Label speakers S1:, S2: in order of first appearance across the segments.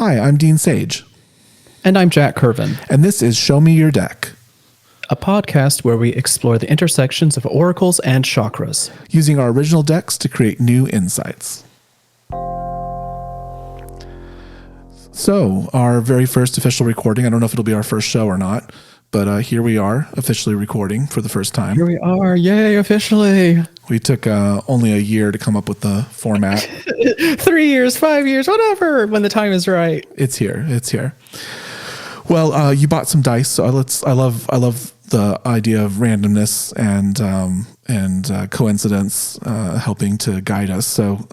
S1: Hi, I'm Dean Sage.
S2: And I'm Jack Curvin,
S1: And this is Show Me Your Deck,
S2: a podcast where we explore the intersections of oracles and chakras,
S1: using our original decks to create new insights. So, our very first official recording, I don't know if it'll be our first show or not, but here we are officially recording for the first time.
S2: Here we are. Yay, officially.
S1: We took only a year to come up with the format.
S2: 3 years, 5 years, whatever, when the time is right.
S1: It's here. It's here. Well, you bought some dice, so I love the idea of randomness and coincidence helping to guide us. So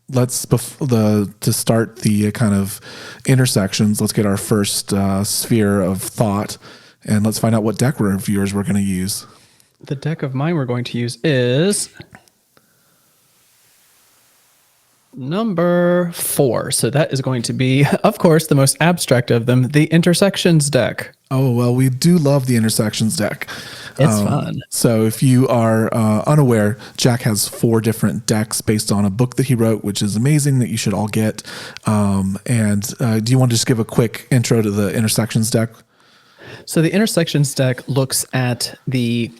S1: let's to start the kind of intersections. Let's get our first sphere of thought, and let's find out what deck reviewers we're going to use.
S2: The deck of mine we're going to use is number 4. So that is going to be, of course, the most abstract of them, the intersections deck.
S1: Oh, well, we do love the intersections deck.
S2: It's fun.
S1: So if you are unaware, Jack has 4 different decks based on a book that he wrote, which is amazing that you should all get. And do you want to just give a quick intro to the intersections deck?
S2: So the intersections deck looks at the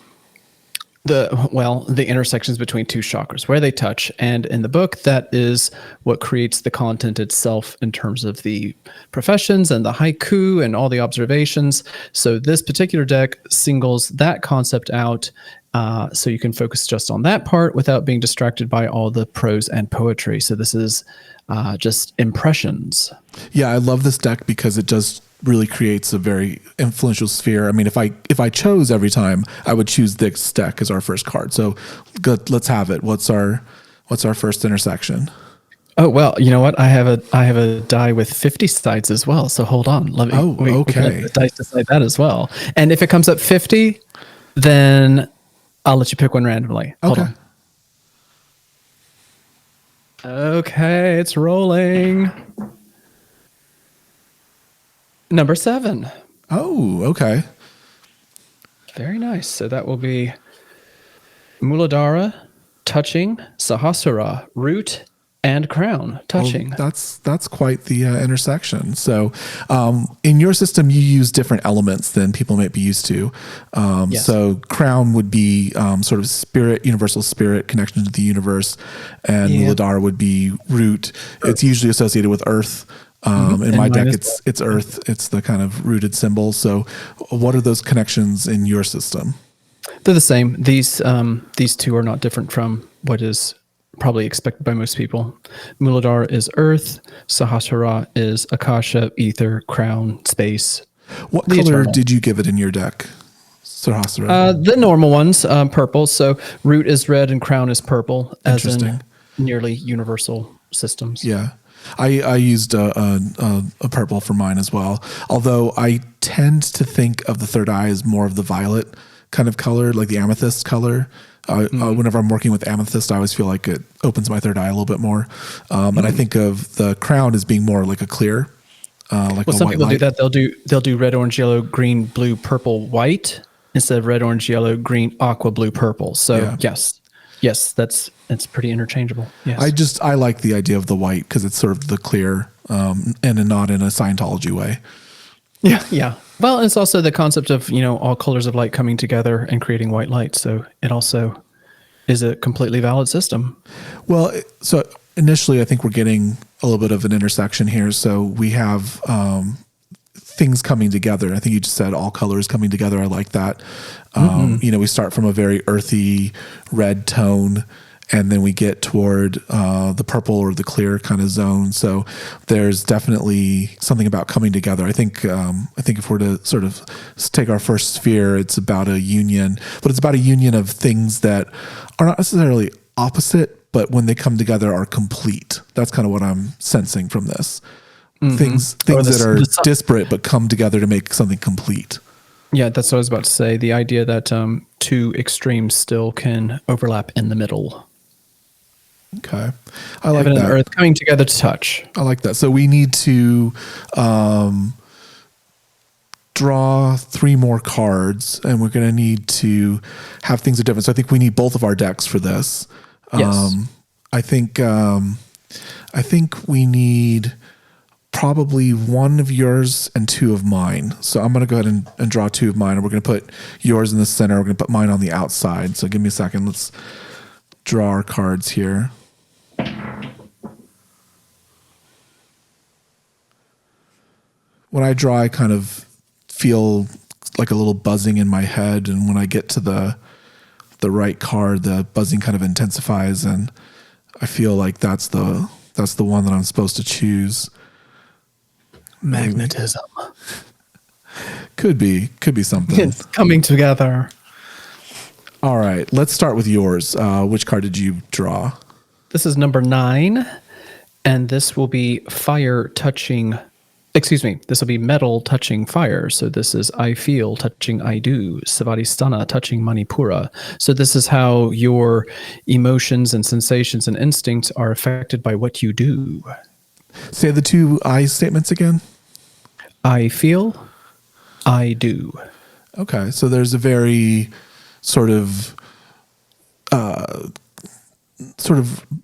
S2: intersections between two chakras, where they touch. And in the book, that is what creates the content itself in terms of the professions and the haiku and all the observations. So this particular deck singles that concept out, so you can focus just on that part without being distracted by all the prose and poetry. So this is just impressions.
S1: Yeah, I love this deck because it just really creates a very influential sphere. I mean, if I chose every time, I would choose this deck as our first card. So good, let's have it. What's our first intersection?
S2: Oh, well, you know what? I have a die with 50 sides as well. So hold on. Let me
S1: okay.
S2: We can let the dice decide that as well. And if it comes up 50, then I'll let you pick one randomly. Hold on. Okay, it's rolling. Number 7.
S1: Oh, okay.
S2: Very nice. So that will be Muladhara, touching, Sahasrara, root, and crown, touching.
S1: Oh, that's quite the intersection. So in your system, you use different elements than people might be used to.
S2: Yes.
S1: So crown would be sort of spirit, universal spirit, connection to the universe, and Muladhara would be root. It's usually associated with earth. In my deck, it's earth. It's the kind of rooted symbol. So what are those connections in your system?
S2: They're the same. These two are not different from what is probably expected by most people. Muladhara is earth. Sahasrara is akasha, ether, crown, space.
S1: What color did you give it in your deck? Sahasrara.
S2: The normal ones, purple. So root is red and crown is purple, as in nearly universal systems.
S1: Yeah. I used a purple for mine as well. Although I tend to think of the third eye as more of the violet kind of color, like the amethyst color. Whenever I'm working with amethyst, I always feel like it opens my third eye a little bit more. And I think of the crown as being more like a clear, like a
S2: some
S1: white
S2: people
S1: light.
S2: do that. They'll do red, orange, yellow, green, blue, purple, white instead of red, orange, yellow, green, aqua, blue, purple. So yes, it's pretty interchangeable. Yes.
S1: I like the idea of the white because it's sort of the clear, and not in a Scientology way.
S2: Yeah. Well, it's also the concept of, all colors of light coming together and creating white light. So it also is a completely valid system.
S1: Well, so initially, I think we're getting a little bit of an intersection here. So we have things coming together. I think you just said all colors coming together. I like that. We start from a very earthy red tone, and then we get toward the purple or the clear kind of zone. So there's definitely something about coming together. I think if we're to sort of take our first sphere, it's about a union, but it's about a union of things that are not necessarily opposite, but when they come together are complete. That's kind of what I'm sensing from this. Things that are disparate but come together to make something complete.
S2: Yeah, that's what I was about to say. The idea that two extremes still can overlap in the middle.
S1: Okay. I like
S2: Heaven
S1: that.
S2: and earth coming together to touch.
S1: I like that. So we need to draw 3 more cards, and we're going to need to have things that are different. So I think we need both of our decks for this.
S2: Yes.
S1: I think we need probably one of yours and two of mine. So I'm going to go ahead and draw two of mine. And we're going to put yours in the center. We're going to put mine on the outside. So give me a second. Let's draw our cards here. When I draw, I kind of feel like a little buzzing in my head. And when I get to the right card, the buzzing kind of intensifies. And I feel like that's the one that I'm supposed to choose.
S2: Magnetism.
S1: Could be something.
S2: It's coming together.
S1: All right, let's start with yours. Which card did you draw?
S2: This is number 9, and this will be fire touching. Excuse me. This will be metal touching fire. So this is I feel touching I do. Svadhisthana touching Manipura. So this is how your emotions and sensations and instincts are affected by what you do.
S1: Say the two I statements again.
S2: I feel, I do.
S1: Okay, so there's a very sort of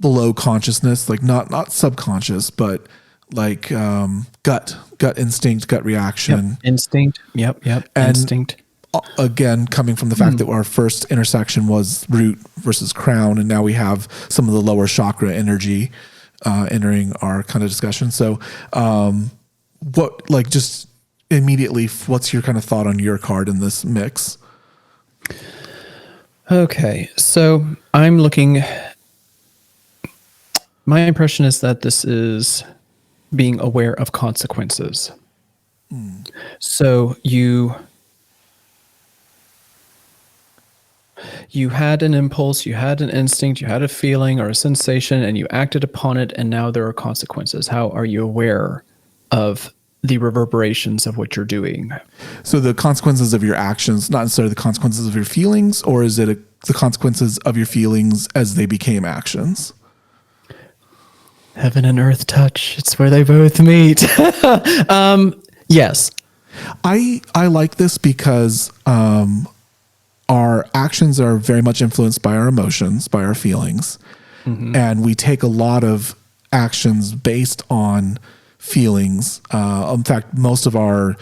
S1: below consciousness, like not subconscious, but like gut instinct, gut reaction.
S2: Yep. Instinct. Yep.
S1: And
S2: instinct.
S1: Again, coming from the fact that our first intersection was root versus crown, and now we have some of the lower chakra energy entering our kind of discussion. So what, like, just immediately, what's your kind of thought on your card in this mix?
S2: Okay, so I'm looking. My impression is that this is being aware of consequences. So you had an impulse, you had an instinct, you had a feeling or a sensation, and you acted upon it, and now there are consequences. How are you aware of the reverberations of what you're doing?
S1: So the consequences of your actions, not necessarily the consequences of your feelings, or is it the consequences of your feelings as they became actions?
S2: Heaven and earth touch. It's where they both meet. Yes.
S1: I like this because our actions are very much influenced by our emotions, by our feelings. Mm-hmm. And we take a lot of actions based on feelings. In fact, most of our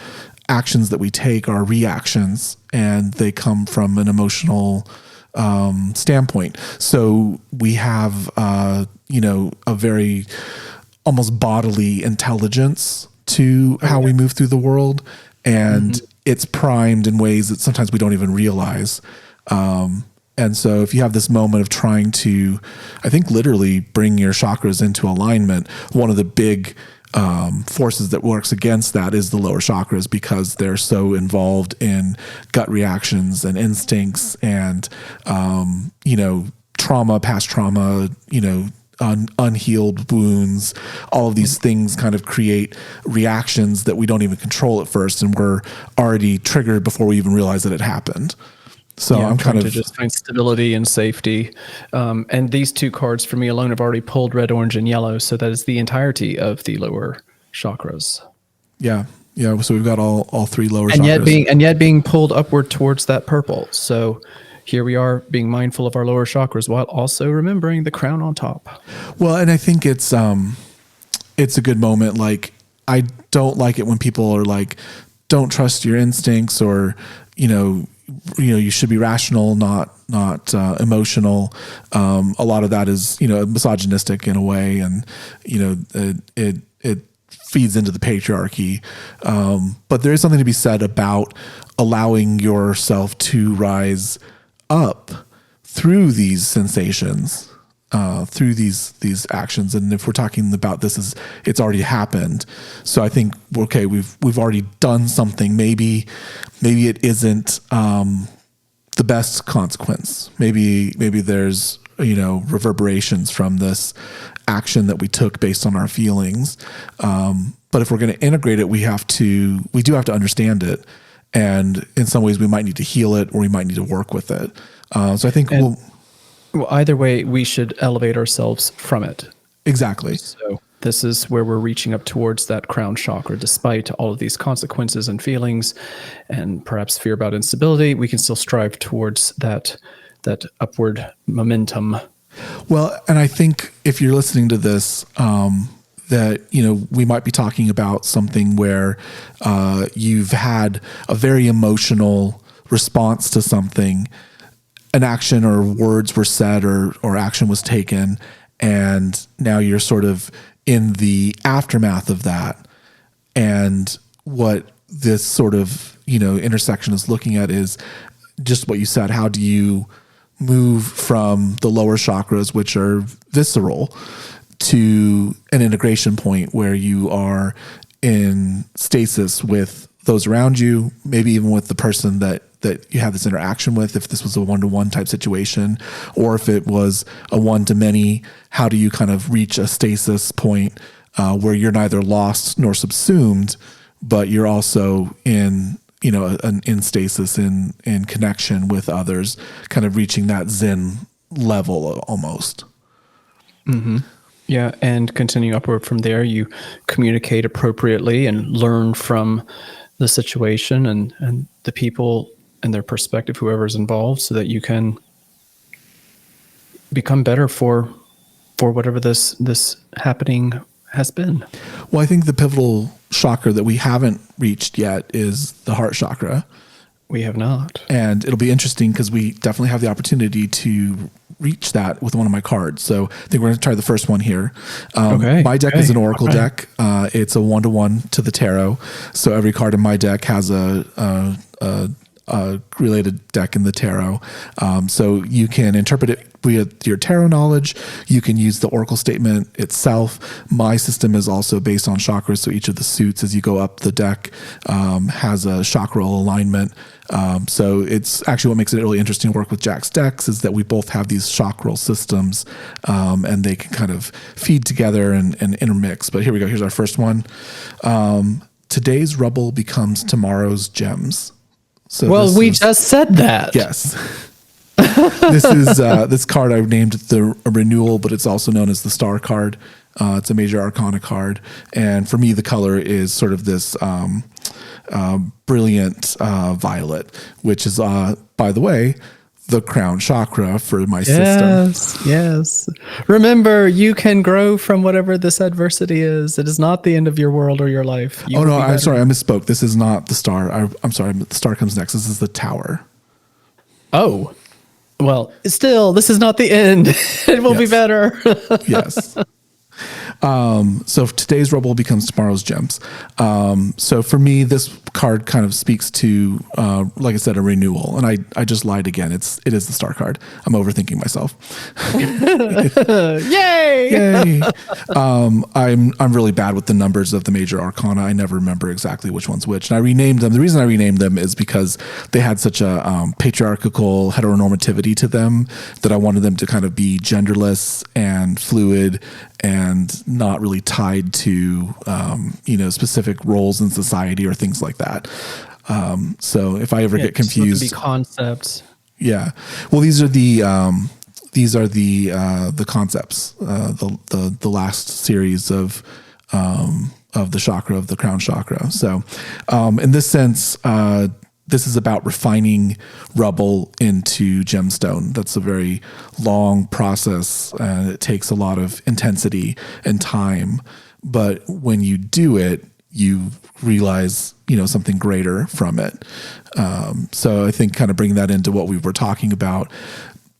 S1: actions that we take are reactions, and they come from an emotional standpoint. So we have, a very almost bodily intelligence to how we move through the world, and it's primed in ways that sometimes we don't even realize. And so if you have this moment of trying to, I think, literally bring your chakras into alignment, one of the big forces that works against that is the lower chakras, because they're so involved in gut reactions and instincts and, trauma, past trauma, unhealed wounds. All of these things kind of create reactions that we don't even control at first, and we're already triggered before we even realize that it happened. So I'm kind of
S2: to just find stability and safety. And these two cards for me alone have already pulled red, orange, and yellow. So that is the entirety of the lower chakras.
S1: Yeah. So we've got all three lower
S2: and
S1: chakras.
S2: Yet being pulled upward towards that purple. So here we are being mindful of our lower chakras while also remembering the crown on top.
S1: Well, and I think it's a good moment. Like, I don't like it when people are like, don't trust your instincts, or, you should be rational, not emotional. A lot of that is, misogynistic in a way, and it feeds into the patriarchy. But there is something to be said about allowing yourself to rise up through these sensations, through these actions. And if we're talking about this, it's already happened. So I think, okay, we've already done something. Maybe it isn't the best consequence. Maybe there's reverberations from this action that we took based on our feelings. But if we're going to integrate it, we do have to understand it. And in some ways we might need to heal it, or we might need to work with it. So I think
S2: well, either way, we should elevate ourselves from it.
S1: Exactly.
S2: So this is where we're reaching up towards that crown chakra. Despite all of these consequences and feelings and perhaps fear about instability, we can still strive towards that upward momentum.
S1: Well, and I think if you're listening to this, that, we might be talking about something where you've had a very emotional response to something, an action or words were said or action was taken, and now you're sort of in the aftermath of that. And what this sort of, intersection is looking at is just what you said. How do you move from the lower chakras, which are visceral, to an integration point where you are in stasis with those around you, maybe even with the person that you have this interaction with, if this was a one-to-one type situation, or if it was a one-to-many, how do you kind of reach a stasis point where you're neither lost nor subsumed, but you're also in, in stasis, in connection with others, kind of reaching that Zen level almost.
S2: Mm-hmm. Yeah, and continue upward from there. You communicate appropriately and learn from the situation and the people and their perspective, whoever's involved, so that you can become better for whatever this happening has been.
S1: Well, I think the pivotal chakra that we haven't reached yet is the heart chakra.
S2: We have not.
S1: And it'll be interesting because we definitely have the opportunity to reach that with one of my cards. So I think we're going to try the first one here. My deck is an oracle deck. It's a 1-to-1 to the tarot. So every card in my deck has a related deck in the tarot. So you can interpret it with your tarot knowledge. You can use the oracle statement itself. My system is also based on chakras. So each of the suits as you go up the deck has a chakral alignment. So it's actually what makes it really interesting to work with Jack's decks is that we both have these chakral systems and they can kind of feed together and intermix. But here we go. Here's our first one. Today's rubble becomes tomorrow's gems.
S2: So we just said that.
S1: Yes. This is this card I've named the renewal, but it's also known as the star card. It's a major arcana card. And for me, the color is sort of this brilliant violet, which is, by the way, the crown chakra for my system.
S2: Yes. Remember, you can grow from whatever this adversity is. It is not the end of your world or your life.
S1: I'm sorry. I misspoke. This is not the star. I'm sorry. The star comes next. This is the tower.
S2: Oh, well, still, this is not the end. It will be better.
S1: Yes. So today's rubble becomes tomorrow's gems. So for me, this card kind of speaks to, like I said, a renewal. And I just lied again. It is the star card. I'm overthinking myself.
S2: Yay!
S1: I'm really bad with the numbers of the major arcana. I never remember exactly which one's which. And I renamed them. The reason I renamed them is because they had such a patriarchal heteronormativity to them that I wanted them to kind of be genderless and fluid and not really tied to, specific roles in society or things like that. So if I ever get confused,
S2: be concepts.
S1: Yeah. Well, these are the concepts, the last series of the chakra, of the crown chakra. So, in this sense, this is about refining rubble into gemstone. That's a very long process, and it takes a lot of intensity and time. But when you do it, you realize, something greater from it. So I think kind of bringing that into what we were talking about,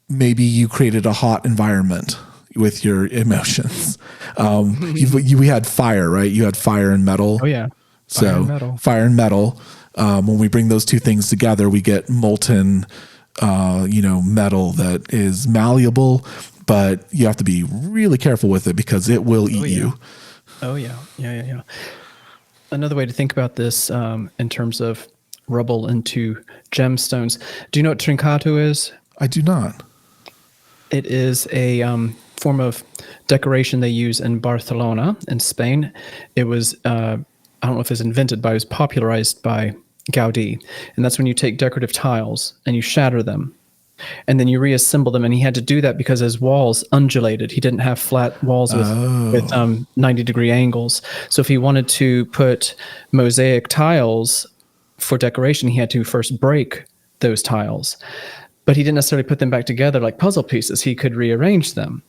S1: maybe you created a hot environment with your emotions. We had fire, right? You had fire and metal.
S2: Oh yeah.
S1: Fire and metal. When we bring those two things together, we get molten, metal that is malleable, but you have to be really careful with it because it will eat you.
S2: Oh yeah. Yeah. Another way to think about this in terms of rubble into gemstones. Do you know what trincato is?
S1: I do not.
S2: It is a form of decoration they use in Barcelona in Spain. It was, I don't know if it was invented, but it was popularized by Gaudi. And that's when you take decorative tiles and you shatter them. And then you reassemble them. And he had to do that because his walls undulated. He didn't have flat walls with 90-degree angles. So if he wanted to put mosaic tiles for decoration, he had to first break those tiles. But he didn't necessarily put them back together like puzzle pieces. He could rearrange them.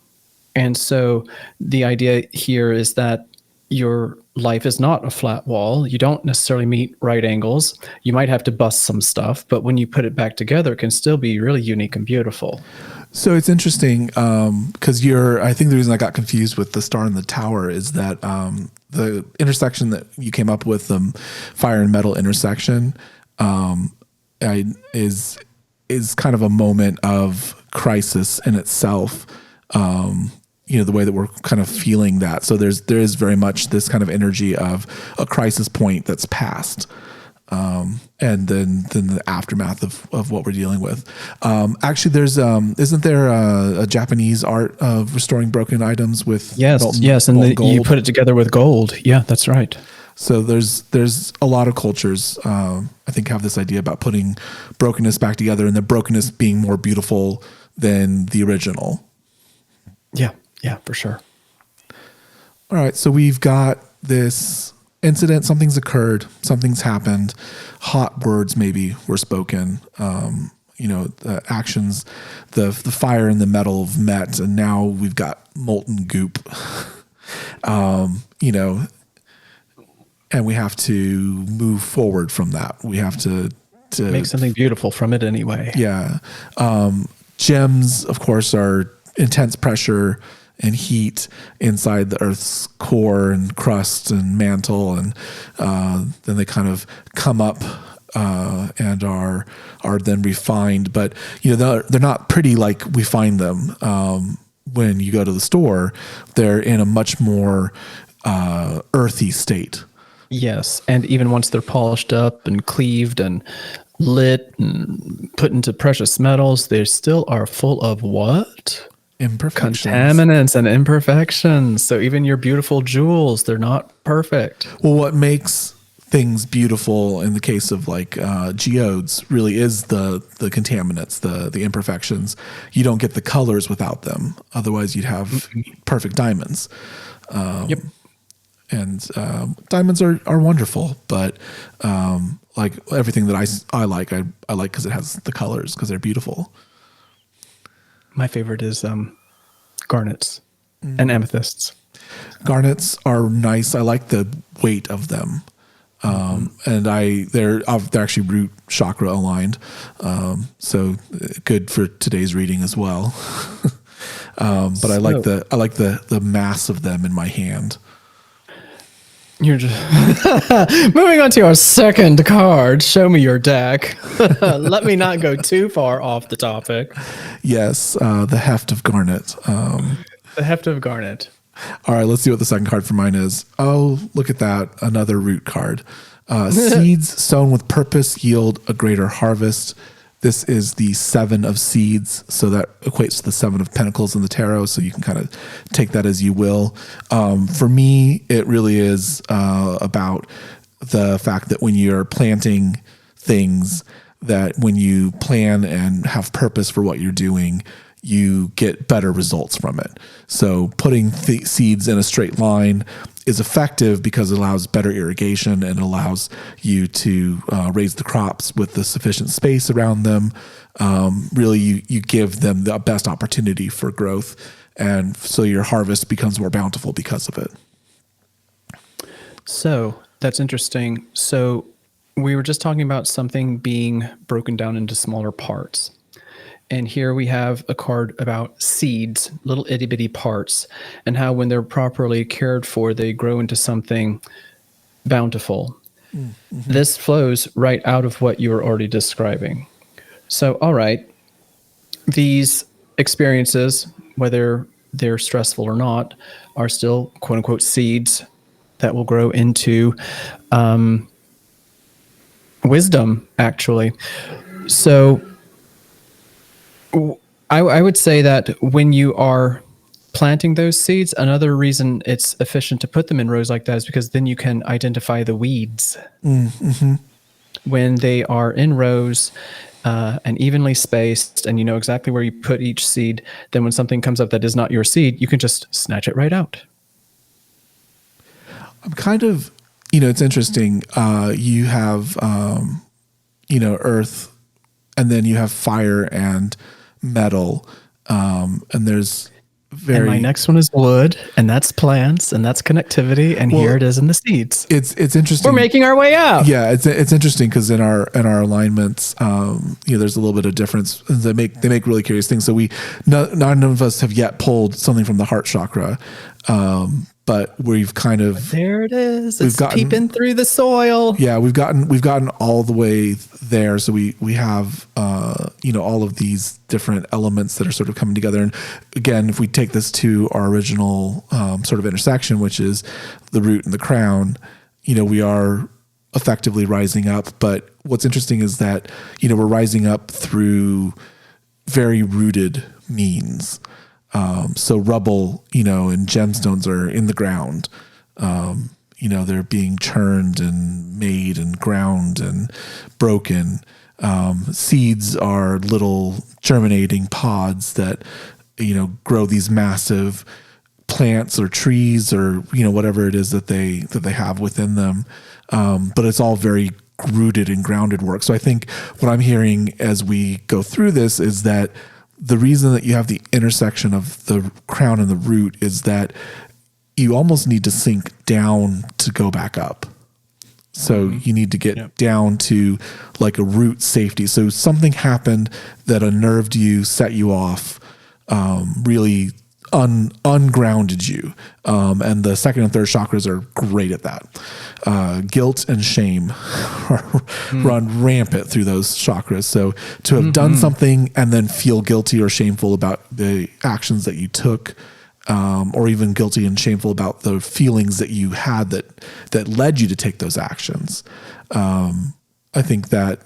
S2: And so the idea here is that your life is not a flat wall. You don't necessarily meet right angles. You might have to bust some stuff, but when you put it back together, it can still be really unique and beautiful.
S1: So it's interesting because I think the reason I got confused with the star and the tower is that the intersection that you came up with, fire and metal intersection, is kind of a moment of crisis in itself. The way that we're kind of feeling that. So there is very much this kind of energy of a crisis point that's passed. And then the aftermath of what we're dealing with. Actually, there's isn't there a Japanese art of restoring broken items with
S2: and gold? You put it together with gold. Yeah, that's right.
S1: So there's a lot of cultures I think have this idea about putting brokenness back together, and the brokenness being more beautiful than the original.
S2: Yeah, for sure.
S1: All right, so we've got this incident, something's occurred, something's happened, hot words maybe were spoken, the actions, the fire and the metal have met, and now we've got molten goop, and we have to move forward from that. We have to
S2: make something beautiful from it anyway.
S1: Yeah. Gems, of course, are intense pressure and heat inside the Earth's core and crust and mantle, and then they kind of come up and are then refined. But they're not pretty like we find them when you go to the store. They're in a much more earthy state.
S2: Yes, and even once they're polished up and cleaved and lit and put into precious metals, they still are full of what?
S1: Imperfections.
S2: Contaminants and imperfections. So even your beautiful jewels, they're not perfect.
S1: Well, what makes things beautiful in the case of like geodes really is the contaminants, the imperfections. You don't get the colors without them. Otherwise, you'd have perfect diamonds.
S2: Yep.
S1: And diamonds are wonderful, but like everything that I like because it has the colors, because they're beautiful.
S2: My favorite is garnets and amethysts.
S1: Garnets are nice. I like the weight of them, and they're actually root chakra aligned, so good for today's reading as well. But I like the mass of them in my hand.
S2: You're just moving on to our second card. Show me your deck. Let me not go too far off the topic.
S1: Yes, the heft of garnet.
S2: The heft of garnet.
S1: All right, let's see what the second card for mine is. Oh, look at that. Another root card. Seeds sown with purpose yield a greater harvest. This is the 7 of seeds, so that equates to the 7 of pentacles in the tarot, so you can kind of take that as you will. For me, it really is about the fact that when you're planting things, that when you plan and have purpose for what you're doing, you get better results from it. So putting seeds in a straight line is effective because it allows better irrigation and allows you to raise the crops with the sufficient space around them. Really, you give them the best opportunity for growth, and so your harvest becomes more bountiful because of it.
S2: So that's interesting. So we were just talking about something being broken down into smaller parts. And here we have a card about seeds, little itty bitty parts, and how when they're properly cared for, they grow into something bountiful. Mm-hmm. This flows right out of what you were already describing. So, all right, these experiences, whether they're stressful or not, are still quote unquote seeds that will grow into wisdom, actually. So, I would say that when you are planting those seeds, another reason it's efficient to put them in rows like that is because then you can identify the weeds. Mm-hmm. When they are in rows and evenly spaced, and you know exactly where you put each seed, then when something comes up that is not your seed, you can just snatch it right out.
S1: I'm kind of, it's interesting. You have, earth, and then you have fire and metal, and there's
S2: And my next one is wood, and that's plants, and that's connectivity, and here it is in the seeds.
S1: It's interesting.
S2: We're making our way out.
S1: Yeah, it's interesting because in our alignments, there's a little bit of difference. They make really curious things. So none of us have yet pulled something from the heart chakra, but we've kind of
S2: there it is. It's peeping through the soil.
S1: Yeah, we've gotten all the way there. So we have all of these different elements that are sort of coming together. And again, if we take this to our original sort of intersection, which is the root and the crown, we are effectively rising up. But what's interesting is that we're rising up through very rooted means. So rubble, and gemstones are in the ground. They're being churned and made and ground and broken. Seeds are little germinating pods that, grow these massive plants or trees or, whatever it is that they have within them. But it's all very rooted and grounded work. So I think what I'm hearing as we go through this is that the reason that you have the intersection of the crown and the root is that you almost need to sink down to go back up. So you need to get down to like a root safety. So something happened that unnerved you, set you off, really ungrounded you. And the second and third chakras are great at that. Guilt and shame run rampant through those chakras. So to have done something and then feel guilty or shameful about the actions that you took, or even guilty and shameful about the feelings that you had that led you to take those actions. I think that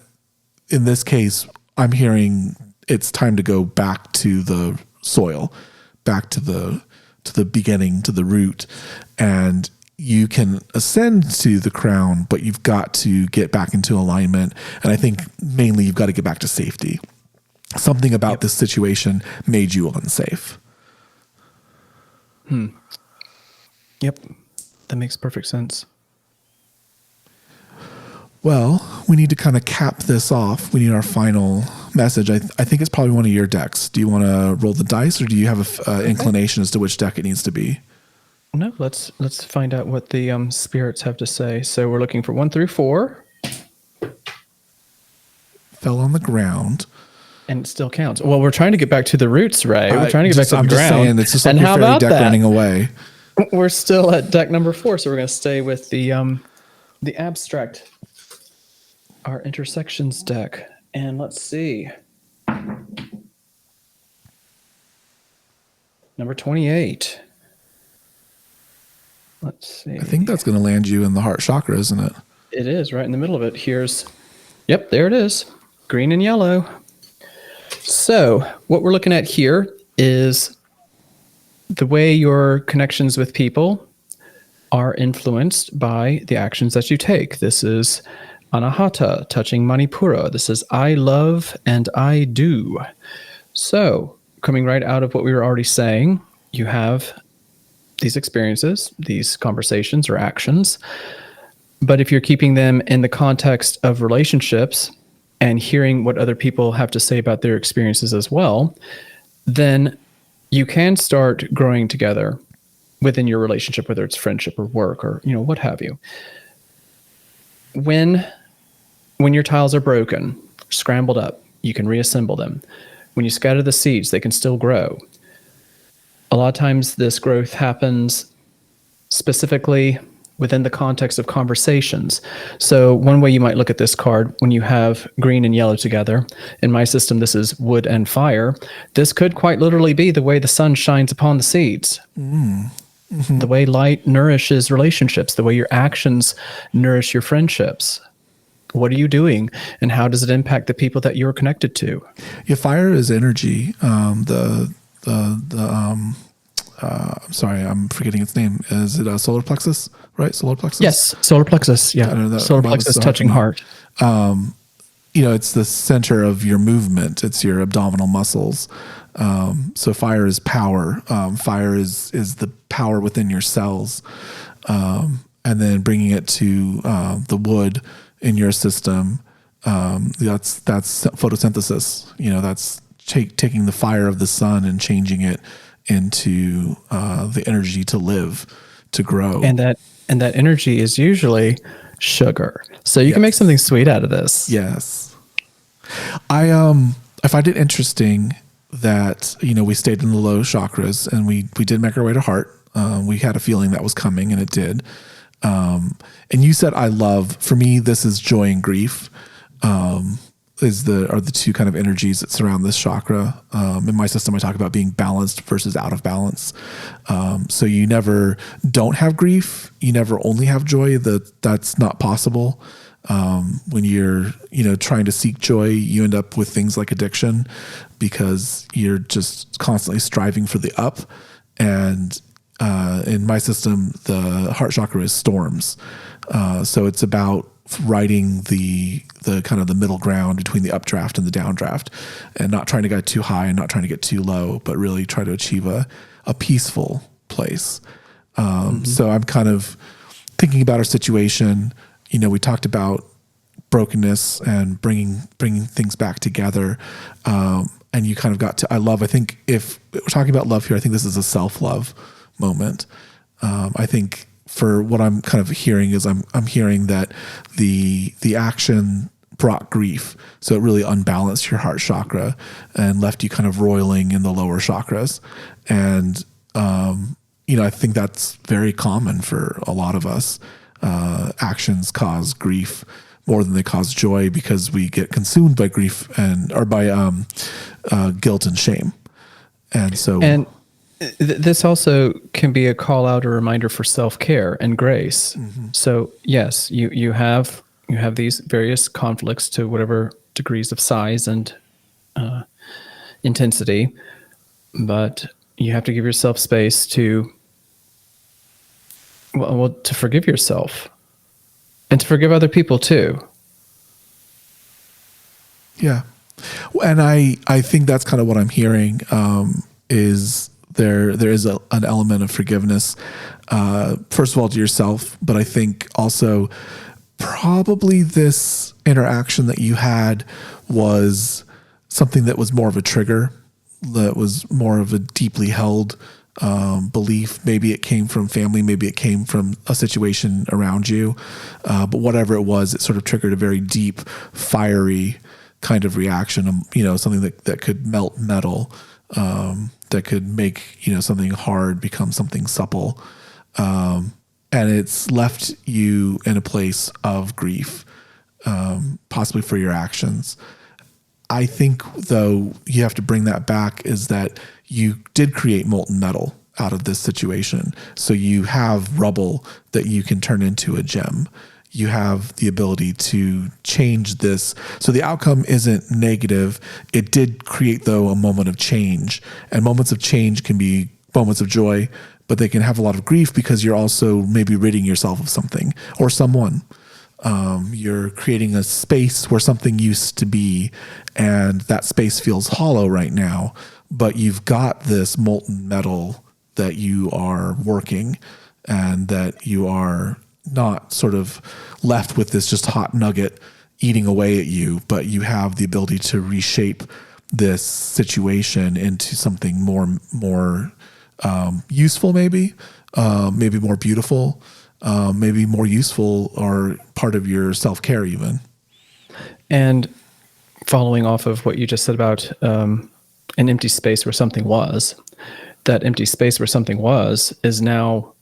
S1: in this case, I'm hearing it's time to go back to the soil, back to the beginning, to the root, and you can ascend to the crown, but you've got to get back into alignment. And I think mainly you've got to get back to safety. Something about this situation made you unsafe.
S2: Yep. That makes perfect sense.
S1: Well, we need to kind of cap this off. We need our final message. I think it's probably one of your decks. Do you want to roll the dice, or do you have an inclination as to which deck it needs to be?
S2: No, let's find out what the spirits have to say. So we're looking for 1 through 4.
S1: Fell on the ground.
S2: And it still counts. Well, we're trying to get back to the roots, Ray. We're trying to get back to the ground.
S1: I'm just saying, it's just like your fairy deck running away.
S2: We're still at deck number 4, so we're going to stay with the abstract, our intersections deck. And let's see. Number 28. Let's see.
S1: I think that's going to land you in the heart chakra, isn't it?
S2: It is, right in the middle of it. Yep, there it is. Green and yellow. So what we're looking at here is the way your connections with people are influenced by the actions that you take. This is Anahata, touching Manipura. This is I love and I do. So coming right out of what we were already saying, you have these experiences, these conversations or actions. But if you're keeping them in the context of relationships and hearing what other people have to say about their experiences as well, then you can start growing together within your relationship, whether it's friendship or work or, what have you. When your tiles are broken, scrambled up, you can reassemble them. When you scatter the seeds, they can still grow. A lot of times this growth happens specifically within the context of conversations. So one way you might look at this card, when you have green and yellow together, in my system, this is wood and fire. This could quite literally be the way the sun shines upon the seeds. Mm-hmm. The way light nourishes relationships, the way your actions nourish your friendships. What are you doing, and how does it impact the people that you're connected to?
S1: Yeah, fire is energy. I'm sorry, I'm forgetting its name. Is it solar plexus, right? Solar plexus?
S2: Yes, solar plexus. Yeah, solar plexus touching heart.
S1: It's the center of your movement. It's your abdominal muscles. So fire is power. Fire is the power within your cells. And then bringing it to the wood in your system, that's photosynthesis. That's taking the fire of the sun and changing it into the energy to live, to grow.
S2: And that energy is usually sugar. So you can make something sweet out of this.
S1: Yes. I find it interesting that, we stayed in the low chakras and we did make our way to heart. We had a feeling that was coming, and it did. And you said, I love, for me, this is joy and grief. Are the two kind of energies that surround this chakra. In my system, I talk about being balanced versus out of balance. So you never don't have grief. You never only have joy. That's not possible. When you're, trying to seek joy, you end up with things like addiction because you're just constantly striving for the up. And in my system, the heart chakra is storms. So it's about riding the kind of the middle ground between the updraft and the downdraft, and not trying to get too high and not trying to get too low, but really try to achieve a peaceful place. So I'm kind of thinking about our situation. We talked about brokenness and bringing things back together. And you kind of got to, I think if we're talking about love here, I think this is a self-love moment. I think for what I'm kind of hearing is I'm hearing that the action brought grief. So it really unbalanced your heart chakra and left you kind of roiling in the lower chakras. And, I think that's very common for a lot of us. Actions cause grief more than they cause joy because we get consumed by grief or by guilt and shame. And so,
S2: this also can be a call out, a reminder for self-care and grace.
S1: Mm-hmm.
S2: So yes, you have these various conflicts to whatever degrees of size and intensity, but you have to give yourself space to forgive yourself and to forgive other people too.
S1: Yeah. And I think that's kind of what I'm hearing, is there is an element of forgiveness, first of all, to yourself, but I think also probably this interaction that you had was something that was more of a trigger, that was more of a deeply held belief. Maybe it came from family, maybe it came from a situation around you, but whatever it was, it sort of triggered a very deep, fiery kind of reaction, something that could melt metal, that could make, something hard become something supple. And it's left you in a place of grief, possibly for your actions. I think, though, you have to bring that back is that you did create molten metal out of this situation. So you have rubble that you can turn into a gem. You have the ability to change this. So the outcome isn't negative. It did create, though, a moment of change. And moments of change can be moments of joy, but they can have a lot of grief because you're also maybe ridding yourself of something or someone. You're creating a space where something used to be, and that space feels hollow right now, but you've got this molten metal that you are working, and that you are not sort of left with this just hot nugget eating away at you, but you have the ability to reshape this situation into something more useful, maybe more beautiful, maybe more useful, or part of your self-care even.
S2: And following off of what you just said about an empty space where something was, that empty space where something was is now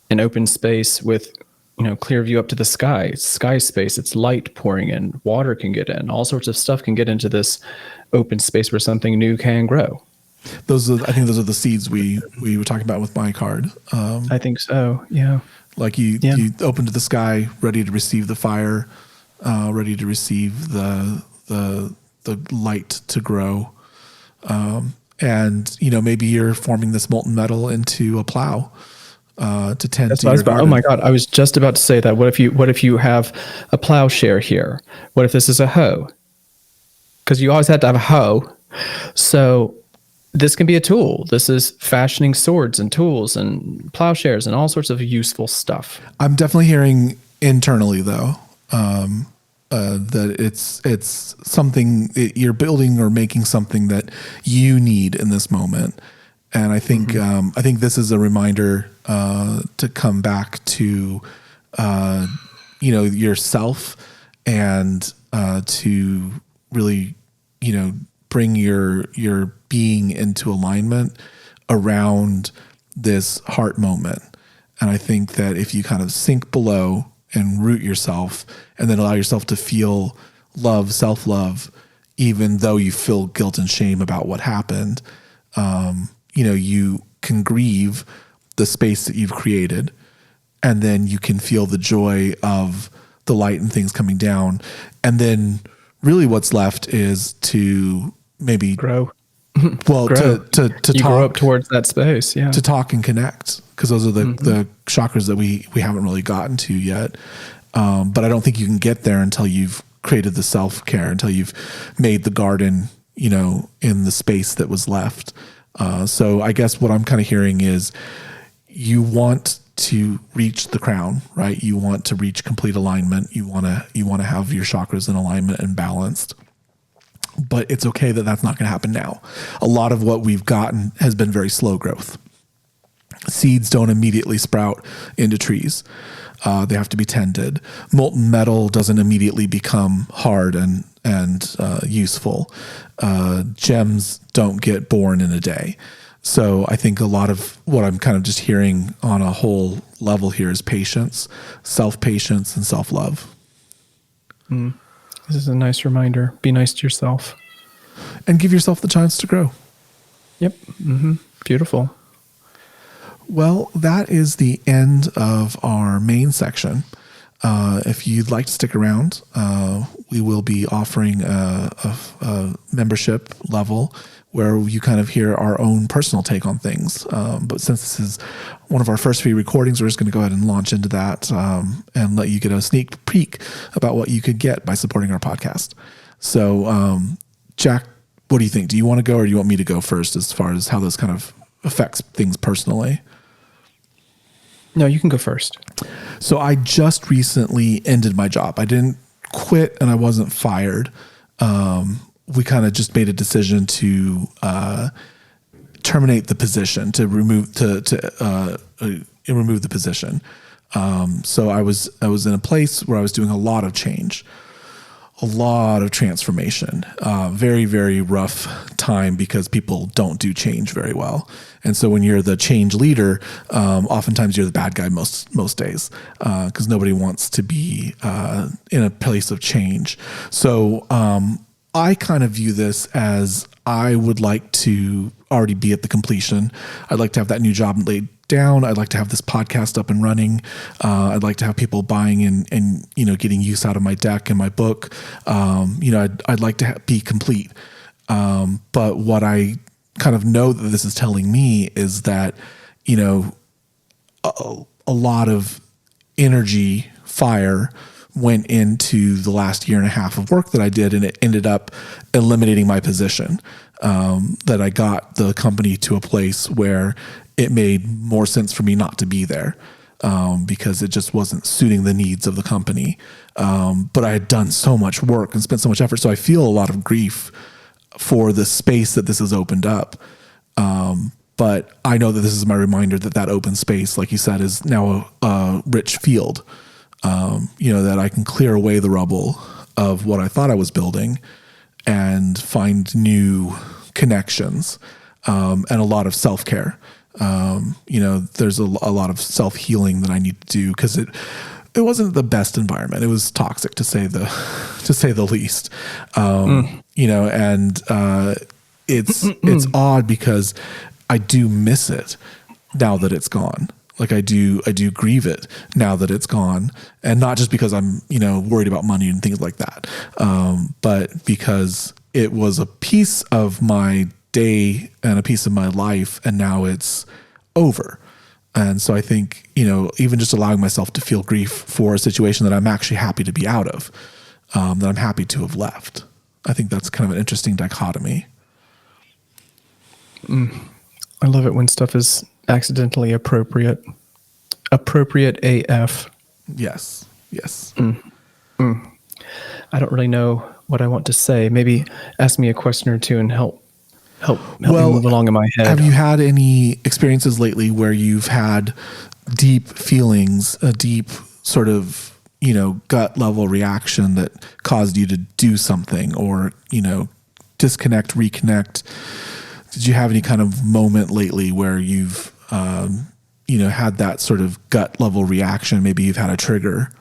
S2: an open space with, clear view up to the sky space. It's light pouring in, water can get in, all sorts of stuff can get into this open space where something new can grow.
S1: I think those are the seeds we were talking about with my card.
S2: I think so. Yeah.
S1: Like you open to the sky, ready to receive the fire, ready to receive the light to grow. And maybe you're forming this molten metal into a plow to tend to your garden.
S2: Oh my God! I was just about to say that. What if you have a plowshare here? What if this is a hoe? Because you always had to have a hoe. So this can be a tool. This is fashioning swords and tools and plowshares and all sorts of useful stuff.
S1: I'm definitely hearing internally, though, that it's something you're building or making something that you need in this moment. And I think this is a reminder to come back to yourself, and to really bring your being into alignment around this heart moment. And I think that if you kind of sink below and root yourself, and then allow yourself to feel love, self-love, even though you feel guilt and shame about what happened, you can grieve the space that you've created, and then you can feel the joy of the light and things coming down. And then really what's left is to maybe
S2: grow.
S1: Well,
S2: grow.
S1: to
S2: you
S1: talk
S2: grow up towards that space. Yeah.
S1: To talk and connect, because those are the chakras that we haven't really gotten to yet. But I don't think you can get there until you've created the self-care, until you've made the garden, in the space that was left. So I guess what I'm kind of hearing is you want to reach the crown, right? You want to reach complete alignment. You want to have your chakras in alignment and balanced. But it's okay that that's not going to happen now. A lot of what we've gotten has been very slow growth. Seeds don't immediately sprout into trees. They have to be tended. Molten metal doesn't immediately become hard and useful. Gems don't get born in a day. So I think a lot of what I'm kind of just hearing on a whole level here is patience, self-patience, and self-love.
S2: This is a nice reminder. Be nice to yourself.
S1: And give yourself the chance to grow.
S2: Yep. Beautiful.
S1: Well, that is the end of our main section. If you'd like to stick around, we will be offering a membership level where you kind of hear our own personal take on things. But since this is one of our first few recordings, we're just going to go ahead and launch into that and let you get a sneak peek about what you could get by supporting our podcast. So, Jack, what do you think? Do you want to go, or do you want me to go first as far as how this kind of affects things personally?
S2: No, you can go first.
S1: So I just recently ended my job. I didn't quit and I wasn't fired. We kind of just made a decision to terminate the position, to remove the position. So I was in a place where I was doing a lot of change, a lot of transformation. Very, very rough time because people don't do change very well. And so when you're the change leader, oftentimes you're the bad guy most days, because nobody wants to be in a place of change. So I kind of view this as I would like to already be at the completion. I'd like to have that new job laid down. I'd like to have this podcast up and running. I'd like to have people buying and getting use out of my deck and my book. I'd like to be complete. But what I kind of know that this is telling me is that, a lot of energy, fire went into the last year and a half of work that I did, and it ended up eliminating my position. That I got the company to a place where it made more sense for me not to be there, because it just wasn't suiting the needs of the company. But I had done so much work and spent so much effort. So I feel a lot of grief for the space that this has opened up. But I know that this is my reminder that open space, like you said, is now a rich field. That I can clear away the rubble of what I thought I was building and find new connections, and a lot of self-care. There's a lot of self-healing that I need to do, because it wasn't the best environment. It was toxic to say the least. It's odd because I do miss it now that it's gone. Like I do grieve it now that it's gone, and not just because I'm, worried about money and things like that. But because it was a piece of my day and a piece of my life, and now it's over. And so I think, even just allowing myself to feel grief for a situation that I'm actually happy to be out of, that I'm happy to have left. I think that's kind of an interesting dichotomy.
S2: I love it when stuff is accidentally appropriate AF.
S1: Yes.
S2: I don't really know what I want to say. Maybe ask me a question or two and help help me move along in my head.
S1: Have you had any experiences lately where you've had deep feelings, a deep sort of, gut level reaction that caused you to do something or, disconnect, reconnect? Did you have any kind of moment lately where you've, had that sort of gut level reaction? Maybe you've had a trigger.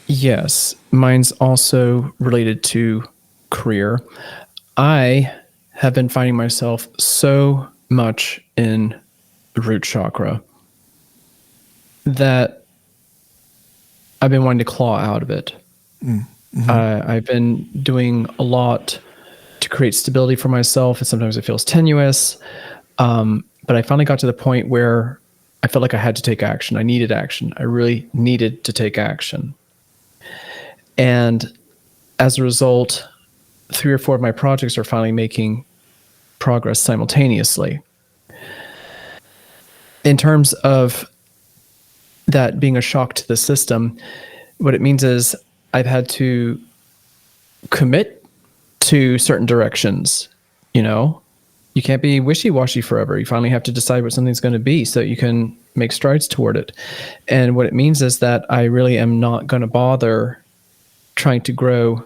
S2: Yes. Mine's also related to career. I have been finding myself so much in root chakra that I've been wanting to claw out of it. Mm-hmm. I've been doing a lot to create stability for myself, and sometimes it feels tenuous. But I finally got to the point where I felt like I had to take action. I needed action. I really needed to take action. And as a result, 3 or 4 of my projects are finally making progress simultaneously. In terms of that being a shock to the system, what it means is I've had to commit to certain directions. You can't be wishy-washy forever. You finally have to decide what something's going to be so you can make strides toward it. And what it means is that I really am not going to bother trying to grow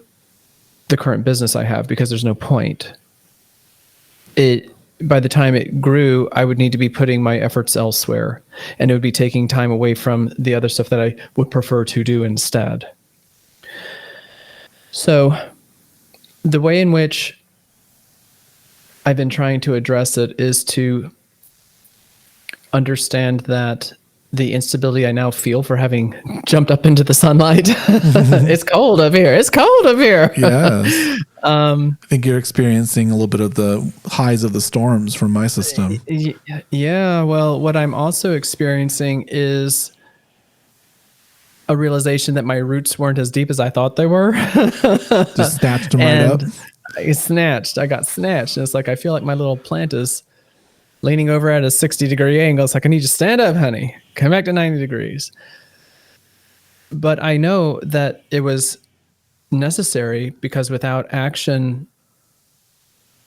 S2: the current business I have because there's no point. By the time it grew, I would need to be putting my efforts elsewhere, and it would be taking time away from the other stuff that I would prefer to do instead. So the way in which I've been trying to address it is to understand that the instability I now feel for having jumped up into the sunlight. It's cold up here. It's cold up here.
S1: Yes. I think you're experiencing a little bit of the highs of the storms from my system.
S2: Yeah. Well, what I'm also experiencing is a realization that my roots weren't as deep as I thought they were.
S1: Just snatched them right up.
S2: I got snatched. And it's like, I feel like my little plant is leaning over at a 60-degree angle. It's like, I need you to stand up, honey. Come back to 90 degrees. But I know that it was necessary because without action,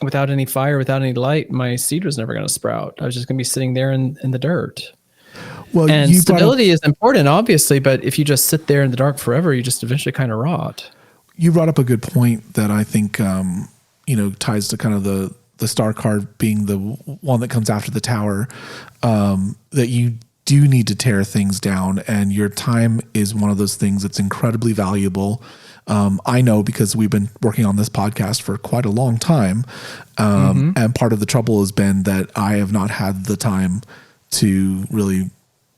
S2: without any fire, without any light, my seed was never going to sprout. I was just going to be sitting there in the dirt. Well, and stability is important, obviously, but if you just sit there in the dark forever, you just eventually kind of rot.
S1: You brought up a good point that I think, ties to kind of the star card being the one that comes after the tower, that you do need to tear things down, and your time is one of those things that's incredibly valuable. I know because we've been working on this podcast for quite a long time. And part of the trouble has been that I have not had the time to really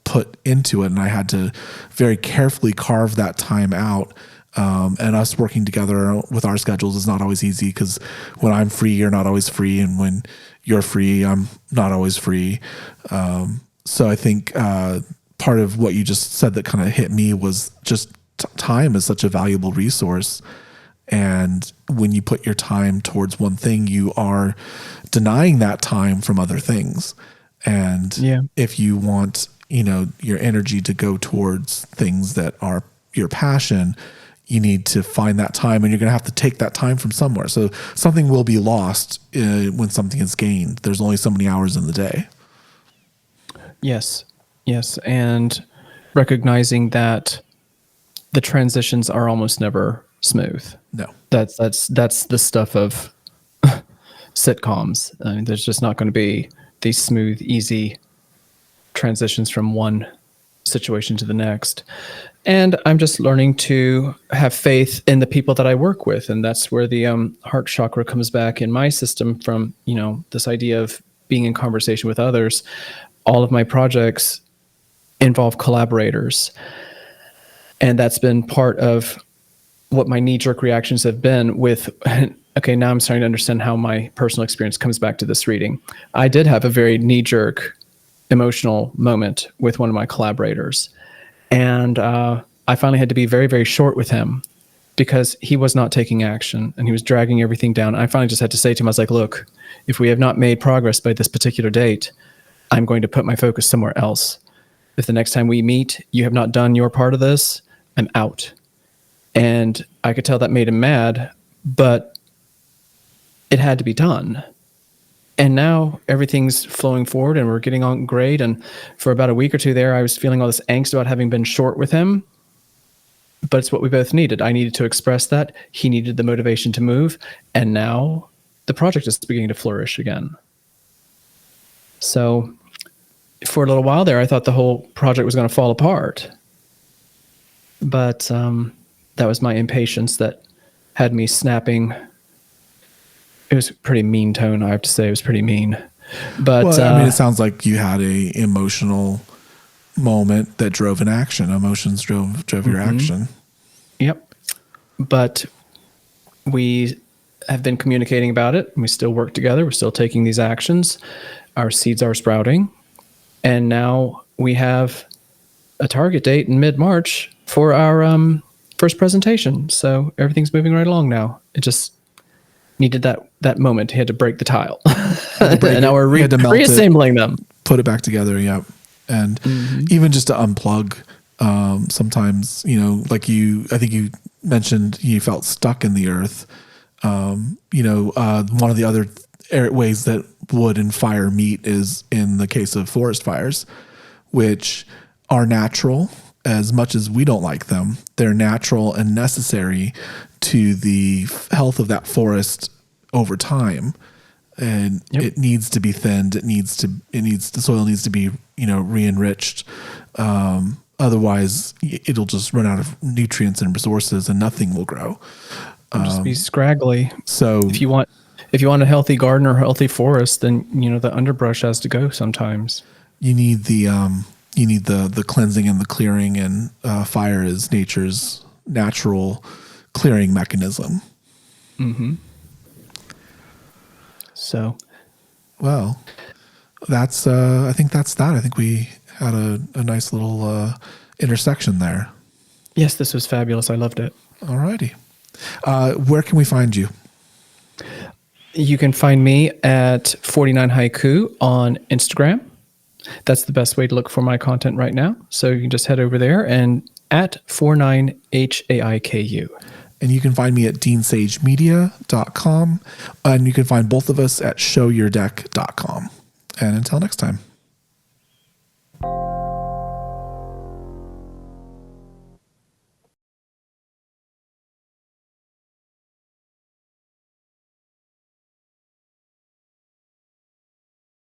S1: put into it. And I had to very carefully carve that time out. And us working together with our schedules is not always easy because when I'm free, you're not always free. And when you're free, I'm not always free. So I think part of what you just said that kind of hit me was just time is such a valuable resource. And when you put your time towards one thing, you are denying that time from other things. And if you want, your energy to go towards things that are your passion, you need to find that time, and you're going to have to take that time from somewhere. So something will be lost when something is gained. There's only so many hours in the day.
S2: Yes. And recognizing that the transitions are almost never smooth.
S1: No,
S2: that's the stuff of sitcoms. I mean, there's just not going to be these smooth, easy transitions from one situation to the next. And I'm just learning to have faith in the people that I work with. And that's where the heart chakra comes back in my system from, this idea of being in conversation with others. All of my projects involve collaborators. And that's been part of what my knee-jerk reactions have been with, okay, now I'm starting to understand how my personal experience comes back to this reading. I did have a very knee-jerk emotional moment with one of my collaborators. And I finally had to be very, very short with him because he was not taking action and he was dragging everything down. I finally just had to say to him, I was like, look, if we have not made progress by this particular date, I'm going to put my focus somewhere else. If the next time we meet, you have not done your part of this, I'm out. And I could tell that made him mad, but it had to be done. And now everything's flowing forward and we're getting on great. And for about a week or two there, I was feeling all this angst about having been short with him. But it's what we both needed. I needed to express that. He needed the motivation to move. And now the project is beginning to flourish again. So for a little while there, I thought the whole project was going to fall apart. But that was my impatience that had me snapping. It was a pretty mean tone, I have to say. It was pretty mean. But
S1: well, I mean, it sounds like you had a emotional moment that drove an action. Emotions drove your action.
S2: Yep. But we have been communicating about it. And we still work together. We're still taking these actions. Our seeds are sprouting. And now we have a target date in mid-March for our first presentation. So everything's moving right along now. It just needed that moment. He had to break the tile. And now we're reassembling them.
S1: Put it back together, yeah. And even just to unplug, sometimes, like I think you mentioned you felt stuck in the earth. One of the other ways that wood and fire meet is in the case of forest fires, which are natural. As much as we don't like them, they're natural and necessary to the health of that forest over time. And it needs to be thinned. The soil needs to be, re-enriched. Otherwise it'll just run out of nutrients and resources and nothing will grow.
S2: It'll just be scraggly.
S1: So
S2: if you want a healthy garden or healthy forest, then, the underbrush has to go sometimes.
S1: You need the cleansing and the clearing, and fire is nature's natural clearing mechanism.
S2: Mm-hmm. So,
S1: well, that's I think that's that. I think we had a nice little intersection there.
S2: Yes, this was fabulous. I loved it.
S1: All righty. Where can we find you?
S2: You can find me at 49 Haiku on Instagram. That's the best way to look for my content right now. So you can just head over there and at 49HAIKU.
S1: And you can find me at deansagemedia.com. And you can find both of us at showyourdeck.com. And until next time.